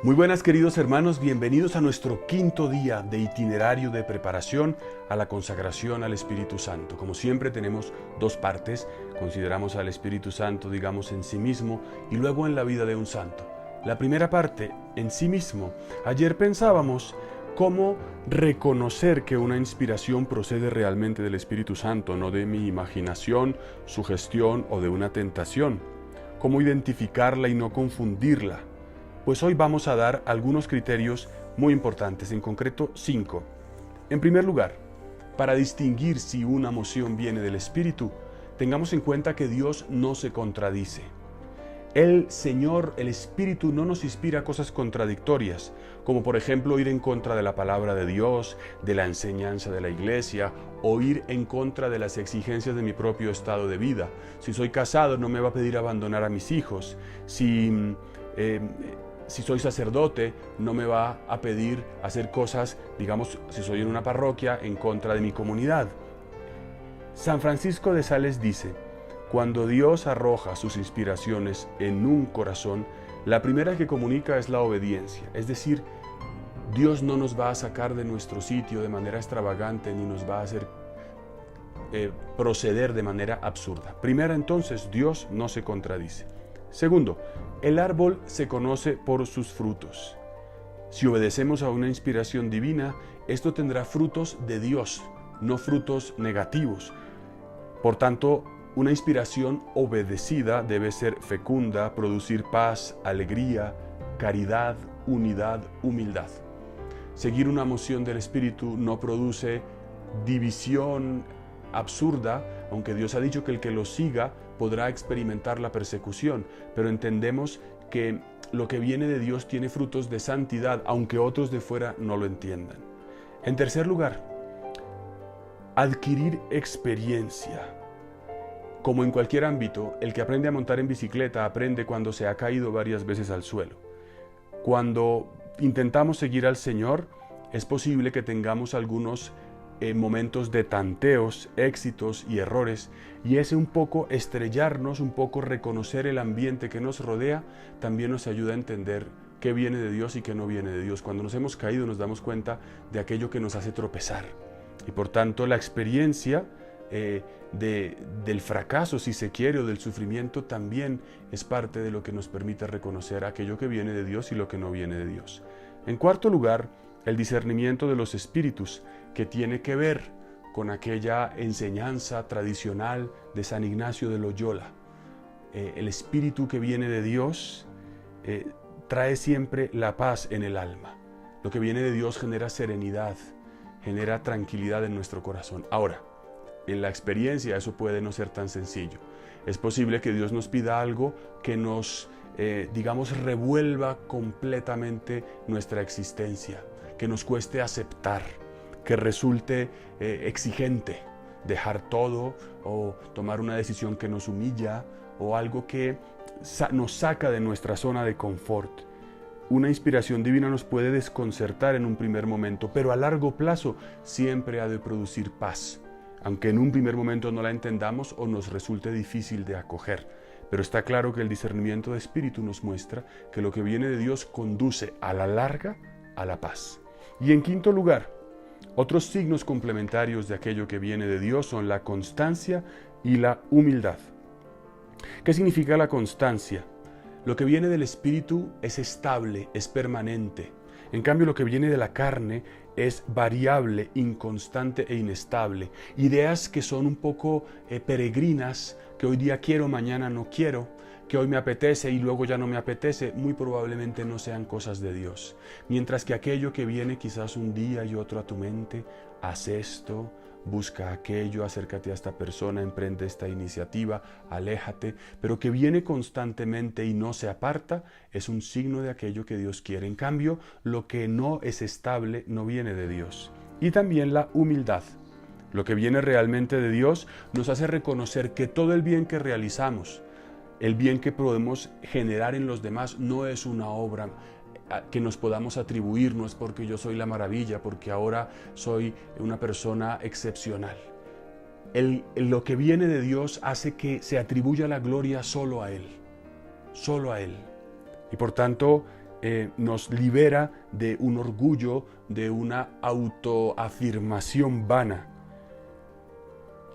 Muy buenas, queridos hermanos, bienvenidos a nuestro quinto día de itinerario de preparación a la consagración al Espíritu Santo. Como siempre tenemos dos partes, consideramos al Espíritu Santo, digamos, en sí mismo y luego en la vida de un santo. La primera parte, en sí mismo. Ayer pensábamos cómo reconocer que una inspiración procede realmente del Espíritu Santo, no de mi imaginación, sugestión o de una tentación. Cómo identificarla y no confundirla. Pues hoy vamos a dar algunos criterios muy importantes, en concreto 5. En primer lugar, para distinguir si una moción viene del Espíritu, tengamos en cuenta que Dios no se contradice. El Señor, el Espíritu, no nos inspira cosas contradictorias, como por ejemplo ir en contra de la palabra de Dios, de la enseñanza de la iglesia, o ir en contra de las exigencias de mi propio estado de vida. Si soy casado, no me va a pedir abandonar a mis hijos. Si soy sacerdote, no me va a pedir hacer cosas, digamos, si soy en una parroquia, en contra de mi comunidad. San Francisco de Sales dice, cuando Dios arroja sus inspiraciones en un corazón, la primera que comunica es la obediencia. Es decir, Dios no nos va a sacar de nuestro sitio de manera extravagante, ni nos va a hacer proceder de manera absurda. Primero, entonces, Dios no se contradice. Segundo, el árbol se conoce por sus frutos. Si obedecemos a una inspiración divina, esto tendrá frutos de Dios, no frutos negativos. Por tanto, una inspiración obedecida debe ser fecunda, producir paz, alegría, caridad, unidad, humildad. Seguir una moción del Espíritu no produce división absurda, aunque Dios ha dicho que el que lo siga podrá experimentar la persecución, pero entendemos que lo que viene de Dios tiene frutos de santidad, aunque otros de fuera no lo entiendan. En tercer lugar, adquirir experiencia. Como en cualquier ámbito, el que aprende a montar en bicicleta aprende cuando se ha caído varias veces al suelo. Cuando intentamos seguir al Señor, es posible que tengamos algunos momentos de tanteos, éxitos y errores, y ese un poco estrellarnos, un poco reconocer el ambiente que nos rodea, también nos ayuda a entender qué viene de Dios y qué no viene de Dios. Cuando nos hemos caído nos damos cuenta de aquello que nos hace tropezar, y por tanto la experiencia del fracaso, si se quiere, o del sufrimiento también es parte de lo que nos permite reconocer aquello que viene de Dios y lo que no viene de Dios. En cuarto lugar, el discernimiento de los espíritus, que tiene que ver con aquella enseñanza tradicional de San Ignacio de Loyola. El espíritu que viene de Dios trae siempre la paz en el alma. Lo que viene de Dios genera serenidad, genera tranquilidad en nuestro corazón. Ahora, en la experiencia eso puede no ser tan sencillo. Es posible que Dios nos pida algo que nos, revuelva completamente nuestra existencia, que nos cueste aceptar, que resulte exigente, dejar todo o tomar una decisión que nos humilla o algo que nos saca de nuestra zona de confort. Una inspiración divina nos puede desconcertar en un primer momento, pero a largo plazo siempre ha de producir paz, aunque en un primer momento no la entendamos o nos resulte difícil de acoger. Pero está claro que el discernimiento de espíritu nos muestra que lo que viene de Dios conduce a la larga a la paz. Y en quinto lugar, otros signos complementarios de aquello que viene de Dios son la constancia y la humildad. ¿Qué significa la constancia? Lo que viene del Espíritu es estable, es permanente. En cambio, lo que viene de la carne es variable, inconstante e inestable. Ideas que son un poco peregrinas, que hoy día quiero, mañana no quiero, que hoy me apetece y luego ya no me apetece, muy probablemente no sean cosas de Dios. Mientras que aquello que viene quizás un día y otro a tu mente, haz esto, busca aquello, acércate a esta persona, emprende esta iniciativa, aléjate, pero que viene constantemente y no se aparta, es un signo de aquello que Dios quiere. En cambio, lo que no es estable no viene de Dios. Y también la humildad. Lo que viene realmente de Dios nos hace reconocer que todo el bien que realizamos, el bien que podemos generar en los demás, no es una obra que nos podamos atribuir, no es porque yo soy la maravilla, porque ahora soy una persona excepcional. Lo que viene de Dios hace que se atribuya la gloria solo a Él. Y por tanto, nos libera de un orgullo, de una autoafirmación vana.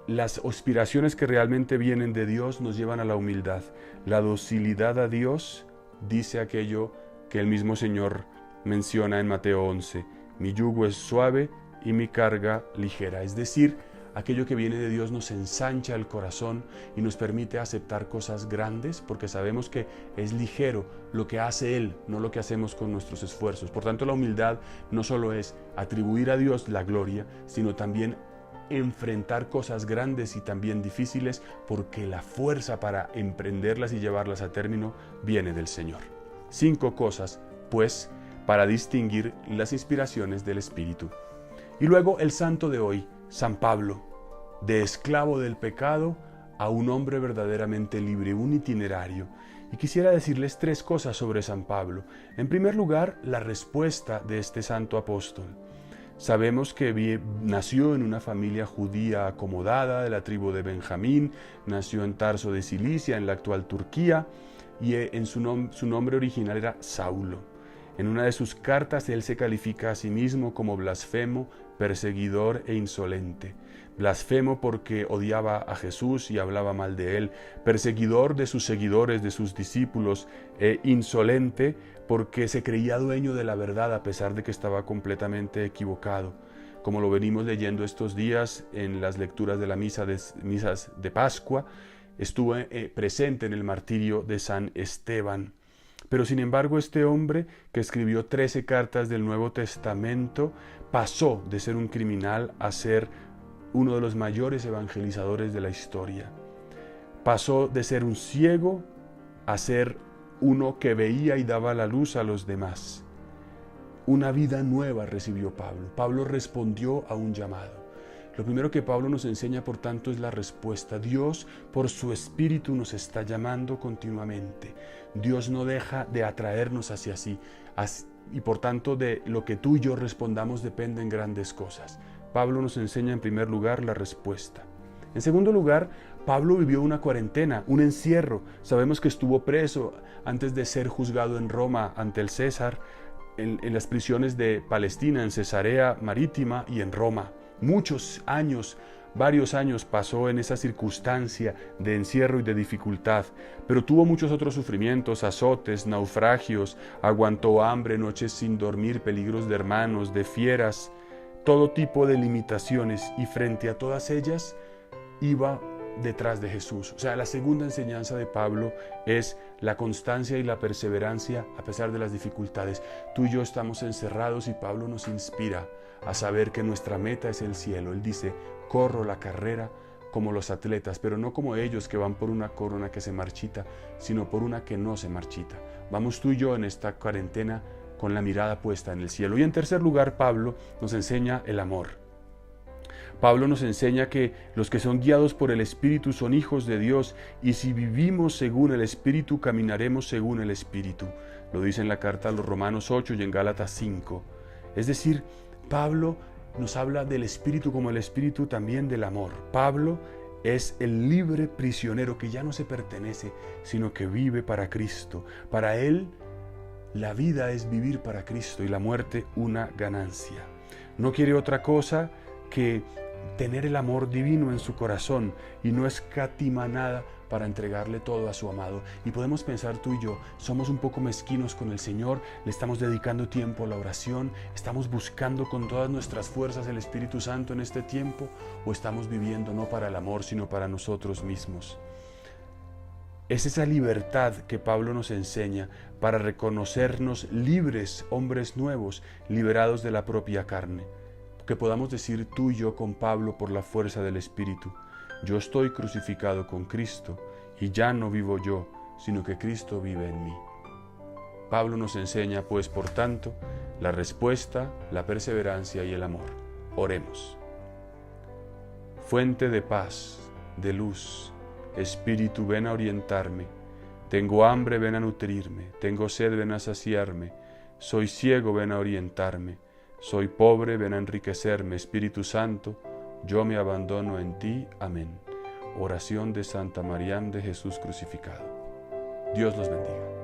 Las aspiraciones que realmente vienen de Dios nos llevan a la humildad. La docilidad a Dios dice aquello que el mismo Señor menciona en Mateo 11. Mi yugo es suave y mi carga ligera. Es decir, aquello que viene de Dios nos ensancha el corazón y nos permite aceptar cosas grandes porque sabemos que es ligero lo que hace Él, no lo que hacemos con nuestros esfuerzos. Por tanto, la humildad no solo es atribuir a Dios la gloria, sino también enfrentar cosas grandes y también difíciles porque la fuerza para emprenderlas y llevarlas a término viene del Señor. 5 cosas, pues, para distinguir las inspiraciones del Espíritu. Y luego el santo de hoy, San Pablo, de esclavo del pecado a un hombre verdaderamente libre, un itinerario. Y quisiera decirles 3 cosas sobre San Pablo. En primer lugar, la respuesta de este santo apóstol. Sabemos que nació en una familia judía acomodada de la tribu de Benjamín, nació en Tarso de Cilicia, en la actual Turquía, y su nombre original era Saulo. En una de sus cartas él se califica a sí mismo como blasfemo, perseguidor e insolente. Blasfemo porque odiaba a Jesús y hablaba mal de él, perseguidor de sus seguidores, de sus discípulos, e insolente porque se creía dueño de la verdad a pesar de que estaba completamente equivocado. Como lo venimos leyendo estos días en las lecturas de las misas de Pascua, estuvo presente en el martirio de San Esteban. Pero sin embargo este hombre que escribió 13 cartas del Nuevo Testamento pasó de ser un criminal a ser uno de los mayores evangelizadores de la historia. Pasó de ser un ciego a ser uno que veía y daba la luz a los demás. Una vida nueva recibió Pablo. Pablo respondió a un llamado. Lo primero que Pablo nos enseña, por tanto, es la respuesta. Dios, por su Espíritu, nos está llamando continuamente. Dios no deja de atraernos hacia sí. Y por tanto, de lo que tú y yo respondamos dependen grandes cosas. Pablo nos enseña, en primer lugar, la respuesta. En segundo lugar, Pablo vivió una cuarentena, un encierro. Sabemos que estuvo preso antes de ser juzgado en Roma ante el César, en las prisiones de Palestina, en Cesarea Marítima y en Roma. Muchos años, varios años pasó en esa circunstancia de encierro y de dificultad, pero tuvo muchos otros sufrimientos, azotes, naufragios, aguantó hambre, noches sin dormir, peligros de hermanos, de fieras, todo tipo de limitaciones, y frente a todas ellas iba detrás de Jesús. O sea, la segunda enseñanza de Pablo es la constancia y la perseverancia a pesar de las dificultades. Tú y yo estamos encerrados y Pablo nos inspira a saber que nuestra meta es el cielo. Él dice, corro la carrera como los atletas, pero no como ellos que van por una corona que se marchita, sino por una que no se marchita. Vamos tú y yo en esta cuarentena con la mirada puesta en el cielo. Y en tercer lugar, Pablo nos enseña el amor. Pablo nos enseña que los que son guiados por el Espíritu son hijos de Dios, y si vivimos según el Espíritu, caminaremos según el Espíritu. Lo dice en la carta a los Romanos 8 y en Gálatas 5. Es decir, Pablo nos habla del Espíritu como el Espíritu también del amor. Pablo es el libre prisionero que ya no se pertenece, sino que vive para Cristo. Para él, la vida es vivir para Cristo y la muerte una ganancia. No quiere otra cosa que tener el amor divino en su corazón y no escatima nada para entregarle todo a su amado. Y podemos pensar tú y yo, somos un poco mezquinos con el Señor, le estamos dedicando tiempo a la oración, estamos buscando con todas nuestras fuerzas el Espíritu Santo en este tiempo, o estamos viviendo no para el amor, sino para nosotros mismos. Es esa libertad que Pablo nos enseña para reconocernos libres, hombres nuevos, liberados de la propia carne. Que podamos decir tú y yo con Pablo por la fuerza del Espíritu, yo estoy crucificado con Cristo y ya no vivo yo, sino que Cristo vive en mí. Pablo nos enseña, pues, por tanto, la respuesta, la perseverancia y el amor. Oremos. Fuente de paz, de luz, Espíritu, ven a orientarme. Tengo hambre, ven a nutrirme. Tengo sed, ven a saciarme. Soy ciego, ven a orientarme. Soy pobre, ven a enriquecerme. Espíritu Santo, yo me abandono en ti. Amén. Oración de Santa María de Jesús crucificado. Dios los bendiga.